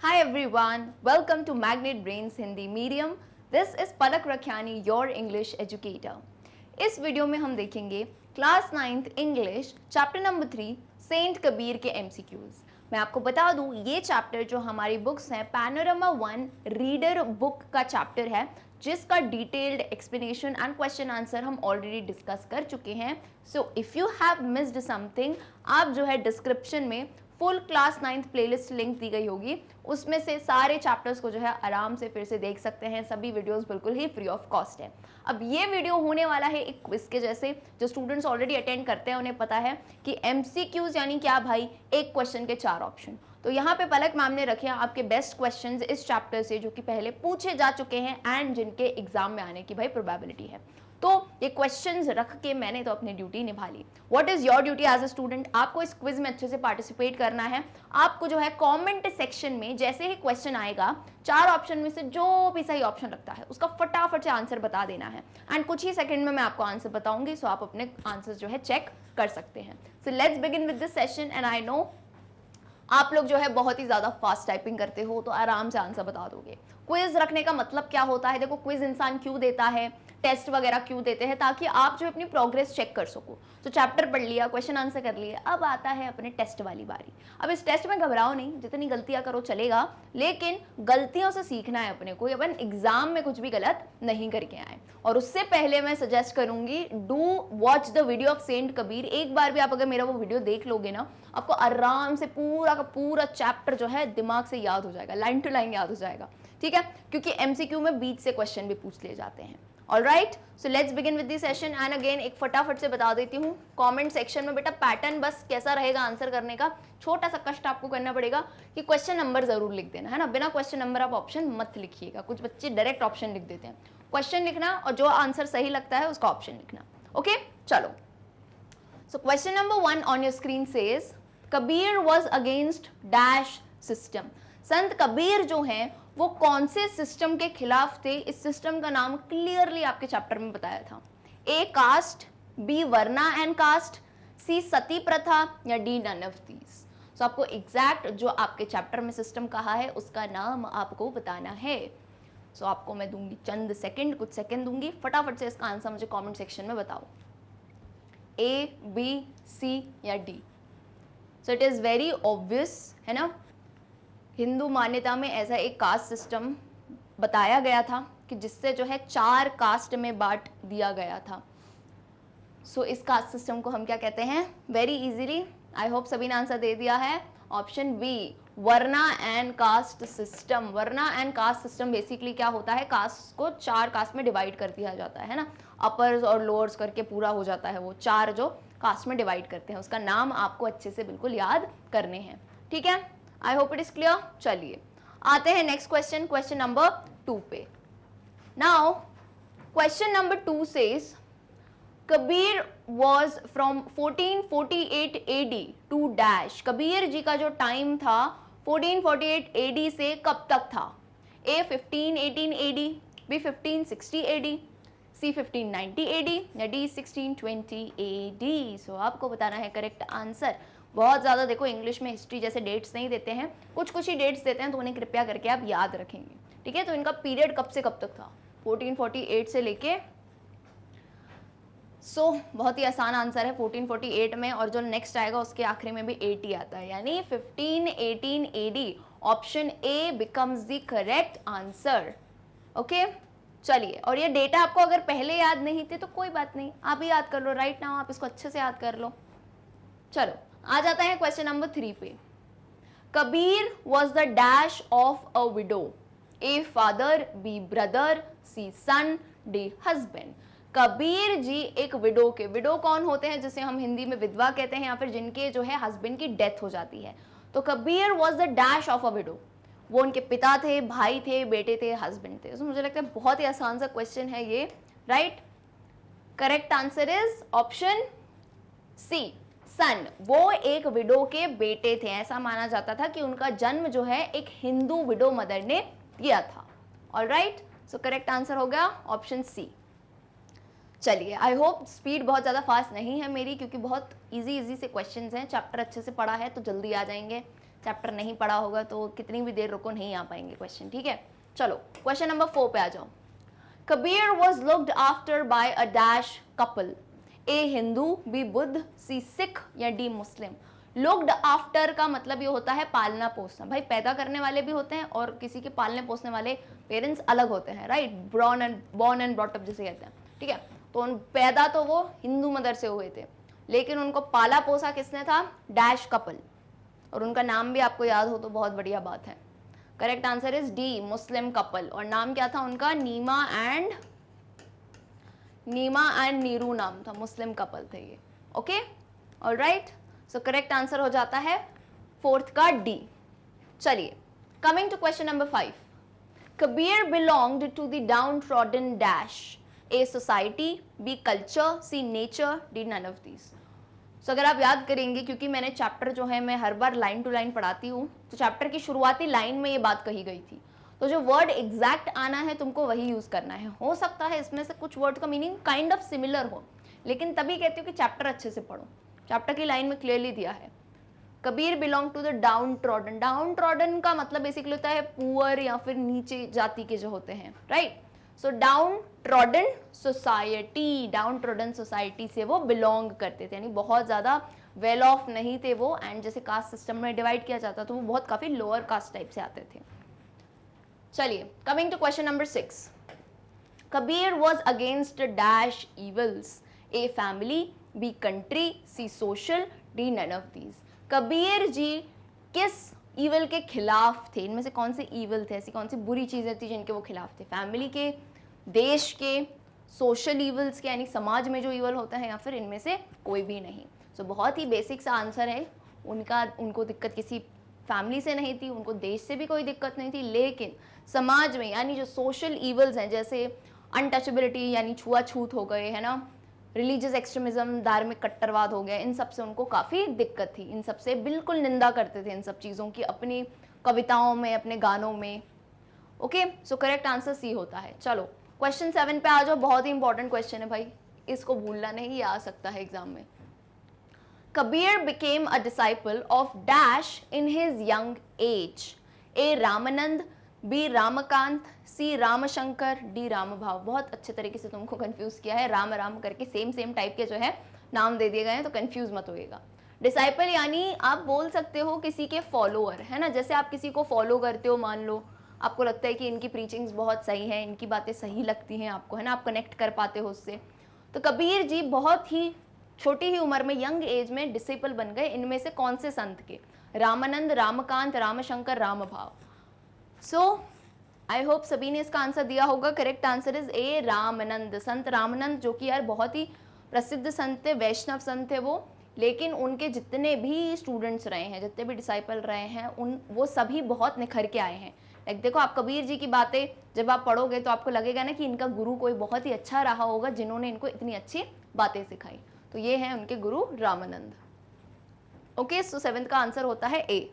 Hi everyone, welcome to Magnet Brains Hindi Medium. This is Palak Rakhiani, your English educator. इस video में हम देखेंगे class 9th English chapter number 3 saint Kabir के MCQs। मैं आपको बता दूं ये चैप्टर जो हमारी बुक्स हैं पैनोरमा 1 रीडर बुक का चैप्टर है जिसका detailed explanation and question answer हम ऑलरेडी डिस्कस कर चुके हैं। So if you have missed something, आप जो है डिस्क्रिप्शन में full class 9th playlist link दी गई होगी, उसमें से सारे चैप्टर्स को जो है आराम से फिर से देख सकते हैं। सभी वीडियोस बिल्कुल ही फ्री ऑफ कॉस्ट है। अब ये वीडियो होने वाला है एक क्विज के जैसे, जो स्टूडेंट्स ऑलरेडी अटेंड करते हैं उन्हें पता है कि MCQs यानी क्या भाई, एक क्वेश्चन के 4 ऑप्शन। तो यहाँ पे पलक मैम ने रखे हैं आपके बेस्ट क्वेश्चंस इस चैप्टर से जो कि पहले पूछे जा चुके हैं एंड जिनके एग्जाम में आने की भाई प्रोबेबिलिटी है। तो ये क्वेश्चंस रख के मैंने तो अपनी ड्यूटी निभा ली। What is your duty as a student? आपको इस क्विज में अच्छे से पार्टिसिपेट करना है। आपको जो है कमेंट सेक्शन में जैसे ही क्वेश्चन आएगा 4 ऑप्शन में से जो भी सही ऑप्शन लगता है उसका फटाफट से आंसर बता देना है एंड कुछ ही सेकंड में मैं आपको आंसर बताऊंगी, सो आप अपने आंसर जो है चेक कर सकते हैं। So let's begin with this session and I know आप लोग जो है बहुत ही ज्यादा फास्ट टाइपिंग करते हो तो आराम से आंसर बता दोगे। क्विज रखने का मतलब क्या होता है? देखो, क्विज इंसान क्यों देता है, टेस्ट वगैरह क्यों देते हैं, ताकि आप जो अपनी प्रोग्रेस चेक कर सको। तो चैप्टर पढ़ लिया, क्वेश्चन आंसर कर लिए, अब आता है अपने टेस्ट वाली बारी। अब इस टेस्ट में घबराओ नहीं, जितनी गलतियां करो चलेगा, लेकिन गलतियों से सीखना है अपने को। अपन एग्जाम में कुछ भी गलत नहीं करके आए। और उससे पहले मैं सजेस्ट करूंगी, do watch the video of saint Kabir. एक बार भी आप अगर मेरा वो वीडियो देख लोगे ना, आपको आराम से पूरा का पूरा चैप्टर जो है दिमाग से याद हो जाएगा, लाइन टू लाइन याद हो जाएगा, ठीक है? क्योंकि MCQ में बीच से क्वेश्चन भी पूछ लिए जाते हैं। Alright, so let's begin with this session and again एक फटाफट से बता देती हूँ कमेंट सेक्शन में बेटा पैटर्न बस कैसा रहेगा आंसर करने का। छोटा सा कष्ट आपको करना पड़ेगा कि क्वेश्चन नंबर जरूर लिख देना है ना, बिना क्वेश्चन नंबर आप ऑप्शन मत लिखिएगा। कुछ बच्चे डायरेक्ट ऑप्शन लिख देते हैं। क्वेश्चन लिखना और जो आंसर सही लगता है उसका ऑप्शन लिखना। ओके, चलो। So question number 1 on your screen says Kabir was against dash system. संत कबीर जो हैं वो कौन से सिस्टम के खिलाफ थे? इस सिस्टम का नाम क्लियरली आपके चैप्टर में बताया था। A caste, B varna and caste, C sati प्रथा या D none of these. So आपको एग्जैक्ट जो आपके चैप्टर में सिस्टम कहा है उसका नाम आपको बताना है। सो आपको मैं दूंगी चंद सेकंड, कुछ सेकंड दूंगी, फटाफट से इसका आंसर मुझे कमेंट सेक्शन में बताओ। A, B, C या D? So it is very obvious है ना। हिंदू मान्यता में ऐसा एक कास्ट सिस्टम बताया गया था कि जिससे जो है 4 कास्ट में बांट दिया गया था। सो इस कास्ट सिस्टम को हम क्या कहते हैं? वेरी इजीली, आई होप सभी ने आंसर दे दिया है। Option B, varna and caste system. Varna and caste system basically क्या होता है? कास्ट को 4 कास्ट में डिवाइड कर दिया जाता है ना, अपर्स और लोअर्स करके पूरा हो जाता है वो 4 जो कास्ट में डिवाइड करते हैं। उसका नाम आपको अच्छे से बिल्कुल याद करने हैं, ठीक है? I hope it is clear. चलिए आते हैं नेक्स्ट क्वेश्चन, क्वेश्चन नंबर 2 पे। Now question number 2 says Kabir was from 1448 AD to dash. Kabir ji का जो टाइम था 1448 AD से कब तक था? A 1518 AD, B 1560 AD, C 1590 AD या D 1620 AD। सो आपको बताना है करेक्ट आंसर। बहुत ज़्यादा देखो इंग्लिश में हिस्ट्री जैसे डेट्स नहीं देते हैं, कुछ कुछ ही डेट्स देते हैं, तो उन्हें कृपया करके आप याद रखेंगे, ठीक है? तो इनका पीरियड कब से कब तक था? 1448 से लेके बहुत ही आसान आंसर है 1448 में, और जो नेक्स्ट आएगा उसके आखिरी में भी 80 आता है, यानी 1518 AD। Option A becomes the correct answer. Okay, चलिए। और ये डेटा आपको अगर पहले याद नहीं थे तो कोई बात नहीं, आप ही याद कर लो राइट नाउ, आप इसको अच्छे से याद कर लो। चलो आ जाता है क्वेश्चन नंबर 3 पे। Kabir was the dash of a widow. A father, B brother, C son, D husband. Kabir ji एक विडो के, विडो कौन होते हैं? जिसे हम हिंदी में विधवा कहते हैं, या फिर जिनके जो है हस्बैंड की डेथ हो जाती है। तो Kabir was the dash of a window. वो उनके पिता थे, भाई थे, बेटे थे, हस्बैंड थे। तो मुझे लगता है बहुत ही आसान सा क्वेश्चन है ये, right? Correct answer is option C, son. वो एक विडो के बेटे थे। ऐसा माना जाता था कि उनका जन्म जो है एक हिंदू विडो मदर ने दिया था। ऑलराइट, सो करेक्ट आंसर हो गया ऑप्शन सी। चलिए, आई होप स्पीड बहुत ज़्यादा फास्ट नहीं है मेरी, क्योंकि बहुत इजी से क्वेश्चंस हैं, चैप्टर अच्छे से पढ़ा है तो जल्दी आ जाएंगे। चैप्टर नहीं पढ़ा होगा तो कितनी भी देर रुको नहीं आ पाएंगे क्वेश्चन, ठीक है। चलो क्वेश्चन नंबर 4 पे आ जाओ। Kabir was looked after by a dash couple, A Hindu, B Buddha, C Sikh या डी मुस्लिम। लुक्ड आफ्टर का मतलब ये होता है पालना पोसना। भाई पैदा करने वाले भी होते हैं और किसी के पालने पोसने वाले पेरेंट्स अलग होते हैं, right. Born and brought up जिसे कहते हैं, ठीक है। तो पैदा तो वो हिंदू मदर से हुए थे, लेकिन उनको पाला पोसा किसने था, डैश कपल, और उनका नाम भी आपको याद हो तो बहुत बढ़िया बात है। Correct answer is D, Muslim couple. और नाम क्या था उनका, नीमा एंड नीरू नाम था, मुस्लिम कपल थे ये, okay, alright. So correct answer हो जाता है 4th का डी। चलिए coming to question number 5। Kabir belonged to the down trodden dash, A society, B culture, C nature, D none of these. So अगर आप याद करेंगे, क्योंकि मैंने चैप्टर जो है मैं हर बार लाइन टू लाइन पढ़ाती हूँ, तो चैप्टर की शुरुआती लाइन में ये बात कही गई थी, तो जो वर्ड एग्जैक्ट आना है तुमको वही यूज करना है। हो सकता है इसमें से कुछ वर्ड का मीनिंग काइंड ऑफ सिमिलर हो, लेकिन तभी कहती हूँ कि चैप्टर अच्छे से पढ़ो। चैप्टर की लाइन में क्लियरली दिया है Kabir belong to the down trodden. Downtrodden का मतलब बेसिकली होता है पुअर या फिर नीचे जाति के जो होते हैं, right. So down trodden society, down trodden society से वो बिलोंग करते थे, यानी बहुत ज्यादा वेल ऑफ नहीं थे वो, एंड जैसे कास्ट सिस्टम में डिवाइड किया जाता तो वो बहुत काफी लोअर कास्ट टाइप से आते थे। चलिए coming to question number 6। Kabir was against dash evils, A family, B country, C social, D none of these. Kabir ji किस ईवल के खिलाफ थे, इनमें से कौन से ईवल थे, ऐसी कौन सी बुरी चीजें थी जिनके वो खिलाफ थे, फैमिली के, देश के, सोशल ईवल्स के यानी समाज में जो ईवल होता है, या फिर इनमें से कोई भी नहीं। सो बहुत ही बेसिक सा आंसर है उनको दिक्कत किसी फैमिली से नहीं थी, उनको देश से भी कोई दिक्कत नहीं थी, लेकिन समाज में यानी जो सोशल ईवल्स हैं जैसे अनटचेबिलिटी यानी छुआछूत हो गए, है ना, रिलीजियस एक्सट्रीमिज्म, धार्मिक कट्टरवाद हो गया, इन सब से उनको काफ़ी दिक्कत थी, इन सब से बिल्कुल निंदा करते थे इन सब चीज़ों की अपनी कविताओं में, अपने गानों में। Okay, so correct answer C होता है। चलो क्वेश्चन 7 पे आ जाओ, बहुत ही इंपॉर्टेंट क्वेश्चन है भाई, इसको भूलना नहीं, ये आ सकता है एग्जाम में। Kabir became a disciple of dash in his young age, A Ramanand, B Ramkant, C Ramshankar, D Rambhav. बहुत अच्छे तरीके से तुमको कंफ्यूज किया है, राम राम करके सेम टाइप के जो है नाम दे दिए गए हैं, तो कंफ्यूज मत होइएगा। डिसाइपल यानी आप बोल सकते हो किसी के फॉलोअर, है ना, जैसे आप किसी को फॉलो करते हो, मान लो आपको लगता है कि इनकी प्रीचिंग्स बहुत सही है, इनकी बातें सही लगती हैं आपको, है ना, आप कनेक्ट कर पाते हो उससे। तो कबीर जी बहुत ही छोटी ही उम्र में, यंग एज में डिसिपल बन गए इनमें से कौन से संत के, रामानंद, रामकांत, रामशंकर, रामभाव। सो आई होप सभी ने इसका आंसर दिया होगा। Correct answer is a Ramanand, संत रामानंद, जो कि यार बहुत ही प्रसिद्ध संत थे, वैष्णव संत थे वो, लेकिन उनके जितने भी स्टूडेंट्स रहे हैं, जितने भी डिसाइपल रहे हैं, वो सभी बहुत निखर के आए हैं। लाइक देखो, आप कबीर जी की बातें जब आप पढ़ोगे तो आपको लगेगा ना कि इनका गुरु कोई बहुत ही अच्छा रहा होगा जिन्होंने इनको इतनी अच्छी बातें सिखाई, तो ये है उनके गुरु रामानंद। ओके, सो 7th का आंसर होता है A.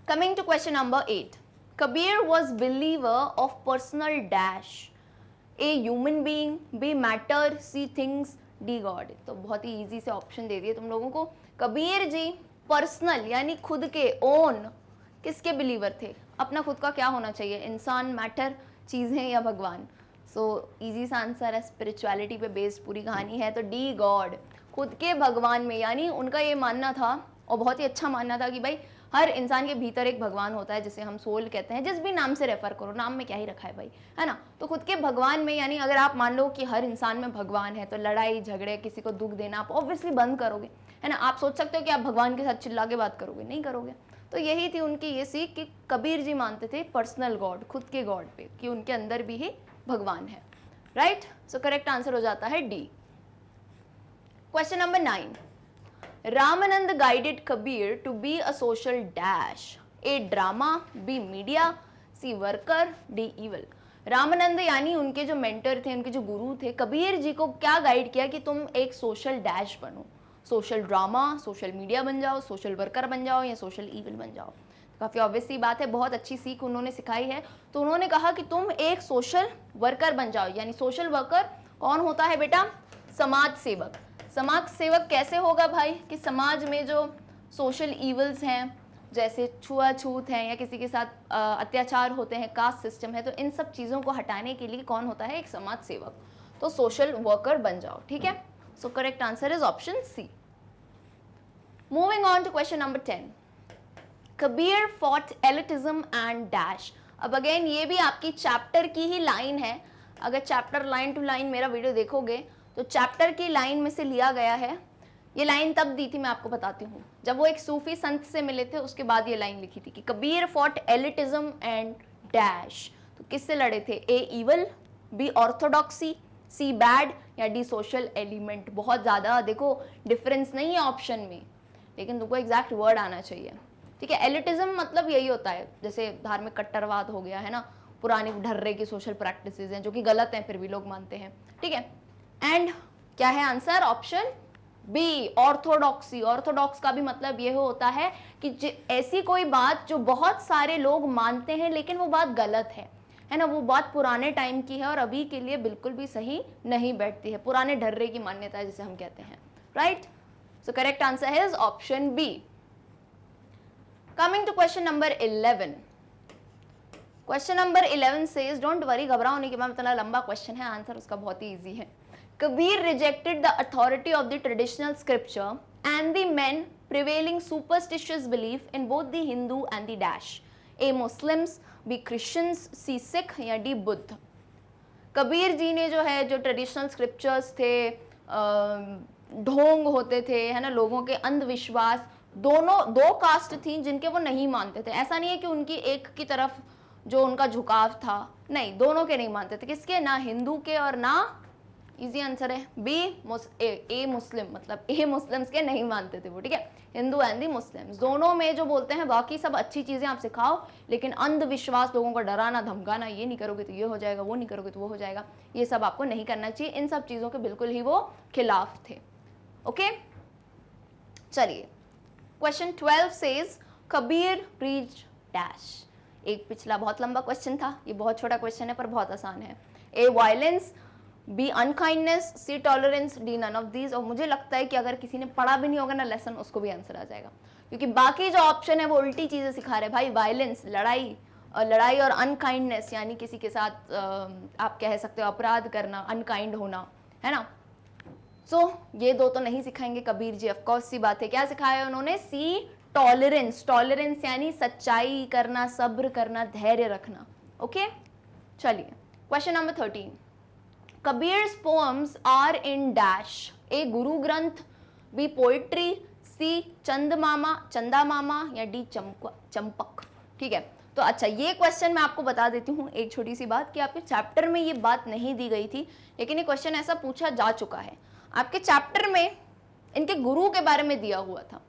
Coming to question number 8। Kabir was believer of personal dash, A human being, B matter, C things, D God. तो बहुत ही इजी से ऑप्शन दे दिए तुम लोगों को। कबीर जी पर्सनल यानी खुद के, ओन किसके बिलीवर थे, अपना खुद का क्या होना चाहिए, इंसान, मैटर, चीज़ें या भगवान। सो इजी सा आंसर है, स्पिरिचुअलिटी पे बेस्ड पूरी कहानी है, तो डी गॉड, खुद के भगवान में। यानी उनका ये मानना था और बहुत ही अच्छा मानना था कि भाई हर इंसान के भीतर एक भगवान होता है, जिसे हम सोल कहते हैं, जिस भी नाम से रेफर करो, नाम में क्या ही रखा है भाई, है ना। तो खुद के भगवान में, यानी अगर आप मान लो कि हर इंसान में भगवान है, तो लड़ाई झगड़े, किसी को दुख देना आप ऑब्वियसली बंद करोगे, है ना। आप सोच सकते हो कि आप भगवान के साथ चिल्ला के बात करोगे, नहीं करोगे। तो यही थी उनकी ये सीख कि कबीर जी मानते थे पर्सनल गॉड, खुद के गॉड पे, कि उनके अंदर भी ही भगवान है, राइट। सो करेक्ट आंसर हो जाता है D. Question number 9। Ramanand guided Kabir to be a social dash, A drama, B media, C worker, D evil. Ramanand यानी उनके जो मेंटर थे, उनके जो गुरु थे, कबीर जी को क्या गाइड किया कि तुम एक सोशल डैश बनो, सोशल ड्रामा, सोशल मीडिया बन जाओ, सोशल वर्कर बन जाओ या सोशल इवल बन जाओ। काफ़ी ऑब्वियस सी बात है, बहुत अच्छी सीख उन्होंने सिखाई है। तो उन्होंने कहा कि तुम एक सोशल वर्कर बन जाओ, यानी सोशल वर्कर कौन होता है बेटा, समाज सेवक। समाज सेवक कैसे होगा भाई, कि समाज में जो सोशल ईवल्स हैं जैसे छुआछूत हैं या किसी के साथ अत्याचार होते हैं, कास्ट सिस्टम है, तो इन सब चीज़ों को हटाने के लिए कौन होता है? एक समाज सेवक। तो सोशल वर्कर बन जाओ, ठीक है। So correct answer is option C. Moving on to question number 10, Kabir fought elitism and dash. अब अगेन ये भी आपकी चैप्टर की ही लाइन है, अगर चैप्टर लाइन टू लाइन मेरा वीडियो देखोगे तो चैप्टर की लाइन में से लिया गया है। ये लाइन तब दी थी, मैं आपको बताती हूँ, जब वो एक सूफी संत से मिले थे, उसके बाद ये लाइन लिखी थी कि Kabir fought elitism and dash. तो किससे लड़े थे? ए ईवल, बी ऑर्थोडॉक्सी, सी बैड, या डी सोशल एलिमेंट। बहुत ज़्यादा देखो डिफरेंस नहीं है ऑप्शन में, लेकिन तुमको एग्जैक्ट वर्ड आना चाहिए, ठीक है। एलिटिज्म मतलब यही होता है, जैसे धार्मिक कट्टरवाद हो गया है ना, पुरानी ढर्रे की सोशल प्रैक्टिसेस हैं जो कि गलत हैं फिर भी लोग मानते हैं, ठीक है। एंड क्या है answer? Option B, orthodoxy. Orthodox का भी मतलब ये होता है कि ऐसी कोई बात जो बहुत सारे लोग मानते हैं लेकिन वो बात गलत है ना, वो बात पुराने टाइम की है और अभी के लिए बिल्कुल भी सही नहीं बैठती है, पुराने ढर्रे की मान्यता है जिसे हम कहते हैं, right. So correct answer is option B. Coming to question number 11। Question number 11 says, don't worry, घबराओ नहीं कि मैम इतना लंबा क्वेश्चन है, आंसर उसका बहुत ही इजी है। Kabir rejected the authority of the traditional scripture and the men prevailing superstitious belief in both the Hindu and the dash. A. Muslims, B. Christians, C. Sikh या D. Buddha. Kabir ji ने जो है, जो traditional scriptures थे, ढोंग होते थे, है ना, लोगों के अंधविश्वास, दो कास्ट थी जिनके वो नहीं मानते थे। ऐसा नहीं है कि उनकी एक की तरफ जो उनका झुकाव था, नहीं, दोनों के नहीं मानते थे। किसके? ना हिंदू के और ना, इजी आंसर है बी, ए मुस्लिम, मतलब ए मुस्लिम्स के नहीं मानते थे वो, ठीक है। हिंदू एंड दी मुस्लिम्स दोनों में जो बोलते हैं, बाकी सब अच्छी चीजें आप सिखाओ, लेकिन अंधविश्वास, लोगों को डराना धमकाना, ये नहीं करोगे तो ये हो जाएगा, वो नहीं करोगे तो वो हो जाएगा, ये सब आपको नहीं करना चाहिए। इन सब चीजों के बिल्कुल ही वो खिलाफ थे, ओके। चलिए, question 12 says Kabir preach dash. एक पिछला बहुत लंबा क्वेश्चन था, ये बहुत छोटा क्वेश्चन है पर बहुत आसान है। A violence, B unkindness, C tolerance, D none of these. और मुझे लगता है कि अगर किसी ने पढ़ा भी नहीं होगा ना लेसन, उसको भी आंसर आ जाएगा, क्योंकि बाकी जो ऑप्शन है वो उल्टी चीजें सिखा रहे हैं भाई। वायलेंस, लड़ाई और अनकाइंडनेस यानी किसी के साथ आप कह सकते हो अपराध करना, अनकाइंड होना, है ना। सो ये दो तो नहीं सिखाएंगे कबीर जी, ऑफकोर्स सी बात है। क्या सिखाया उन्होंने? सी टॉलरेंस। टॉलरेंस यानी सच्चाई करना, सब्र करना, धैर्य रखना, ओके। चलिए, question number 13, Kabir's poems are in dash. A Guru Granth, B poetry, सी चंदा मामा या डी चंपक, ठीक है। तो अच्छा, ये क्वेश्चन मैं आपको बता देती हूँ एक छोटी सी बात कि आपके चैप्टर में ये बात नहीं दी गई थी, लेकिन ये क्वेश्चन ऐसा पूछा जा चुका है। आपके चैप्टर में इनके गुरु के बारे में दिया हुआ था।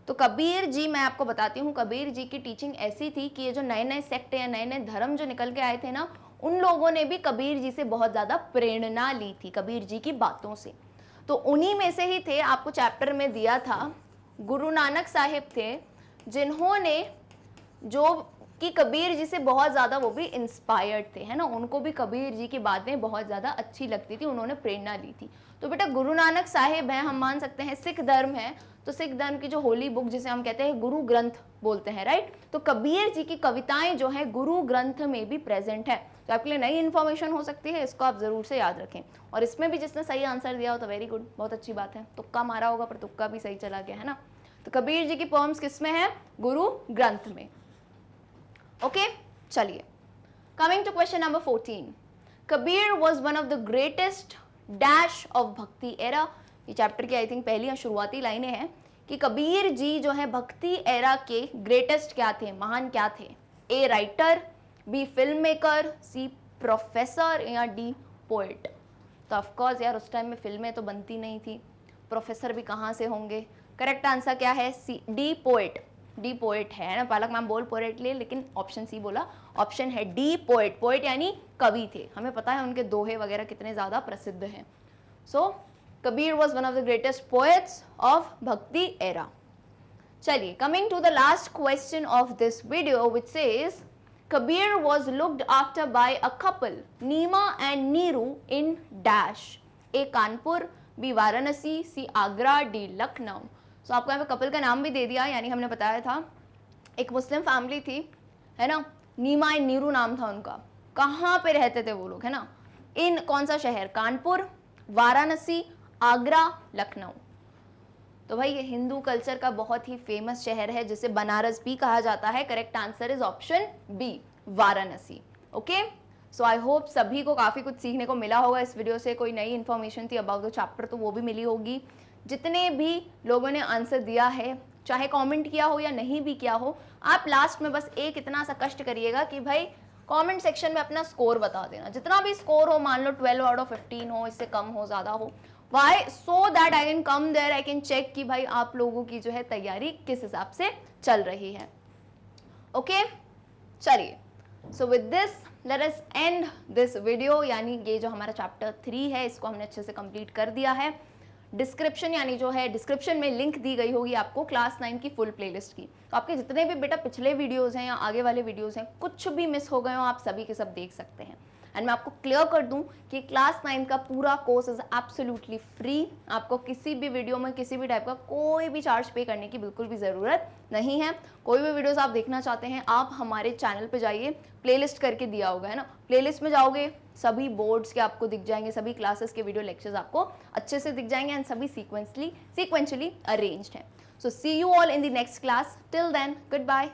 तो कबीर जी, मैं आपको बताती हूँ, कबीर जी की टीचिंग ऐसी थी कि ये जो नए नए सेक्ट या नए नए धर्म जो निकल के आए थे ना, उन लोगों ने भी कबीर जी से बहुत ज़्यादा प्रेरणा ली थी, कबीर जी की बातों से। तो उन्हीं में से ही थे, आपको चैप्टर में दिया था, गुरु नानक साहिब थे, जिन्होंने जो कि कबीर जी से बहुत ज़्यादा वो भी इंस्पायर्ड थे, है ना, उनको भी कबीर जी की बातें बहुत ज़्यादा अच्छी लगती थी, उन्होंने प्रेरणा ली थी। तो बेटा गुरु नानक साहिब हैं, हम मान सकते हैं सिख धर्म है, तो सिख धर्म की जो होली बुक जिसे हम कहते हैं गुरु ग्रंथ बोलते हैं, राइट। तो कबीर जी की कविताएं जो है गुरु ग्रंथ में भी प्रेजेंट है। तो आपके लिए नई इन्फॉर्मेशन हो सकती है, इसको आप जरूर से याद रखें। और इसमें भी जिसने सही आंसर दिया हो तो वेरी गुड, बहुत अच्छी बात है। तुक्का मारा होगा पर तुक्का भी सही चला गया, है ना। तो कबीर जी की पोएम्स किसमें है? गुरु ग्रंथ में, ओके। चलिए, coming to question number 14, Kabir was one of the greatest dash of भक्ति एरा। ये चैप्टर की आई थिंक पहली या शुरुआती लाइनें हैं कि कबीर जी जो है भक्ति एरा के ग्रेटेस्ट क्या थे, महान क्या थे? A writer, B film maker, C professor या डी पोएट। तो ऑफकोर्स यार उस टाइम में फिल्में तो बनती नहीं थी, प्रोफेसर भी कहाँ से होंगे। करेक्ट आंसर क्या है? सी, डी पोएट। डी पोएट है ना, पालक मैम बोल पोएट ले, लेकिन ऑप्शन सी बोला, ऑप्शन है डी पोएट। पोएट यानी कवि थे, हमें पता है उनके दोहे वगैरह कितने ज़्यादा प्रसिद्ध हैं। So Kabir was one of the greatest poets of भक्ति एरा। चलिए, coming to the last question of this video which says Kabir was looked after by a couple, Neema and Neeru, in dash. A Kanpur, B Varanasi, C Agra, D Lucknow. सो आपको यहाँ पे couple का नाम भी दे दिया, यानी हमने बताया था एक मुस्लिम फैमिली थी, है ना, नीमा एंड नीरू नाम था उनका। कहाँ पे रहते थे वो लोग, है ना, इन कौन सा शहर, कानपुर, वाराणसी, आगरा, लखनऊ। तो भाई ये हिंदू कल्चर का बहुत ही फेमस शहर है जिसे बनारस भी कहा जाता है। Correct answer is option B, Varanasi. Okay, so I hope सभी को काफ़ी कुछ सीखने को मिला होगा इस वीडियो से। कोई नई इन्फॉर्मेशन थी अबाउट द चैप्टर तो वो भी मिली होगी। जितने भी लोगों ने आंसर दिया है, चाहे कमेंट किया हो या नहीं भी किया हो, आप लास्ट में बस एक इतना सा कष्ट करिएगा कि भाई कमेंट सेक्शन में अपना स्कोर बता देना। जितना भी स्कोर हो, मान लो 12 आउट ऑफ 15 हो, इससे कम हो, ज़्यादा हो, why, so that I can come there, I can check कि भाई आप लोगों की जो है तैयारी किस हिसाब से चल रही है। ओके, चलिए, so with this let us and this video. यानी ये जो हमारा चैप्टर 3 है इसको हमने अच्छे से कंप्लीट कर दिया है। डिस्क्रिप्शन यानी जो है डिस्क्रिप्शन में लिंक दी गई होगी आपको क्लास 9 की फुल प्लेलिस्ट की। तो आपके जितने भी बेटा पिछले वीडियोस हैं या आगे वाले वीडियोस हैं, कुछ भी मिस हो गए हो आप सभी के सब देख सकते हैं। एंड मैं आपको क्लियर कर दूं कि क्लास 9 का पूरा कोर्स इज एब्सोल्युटली फ्री। आपको किसी भी वीडियो में किसी भी टाइप का कोई भी चार्ज पे करने की बिल्कुल भी ज़रूरत नहीं है। कोई भी वीडियोस आप देखना चाहते हैं आप हमारे चैनल पे जाइए, प्लेलिस्ट करके दिया होगा, है ना, प्लेलिस्ट में जाओगे सभी बोर्ड्स के आपको दिख जाएंगे, सभी क्लासेस के वीडियो लेक्चर्स आपको अच्छे से दिख जाएंगे एंड सभी सीक्वेंशली अरेंज्ड हैं। So see you all in the next class, till then good bye.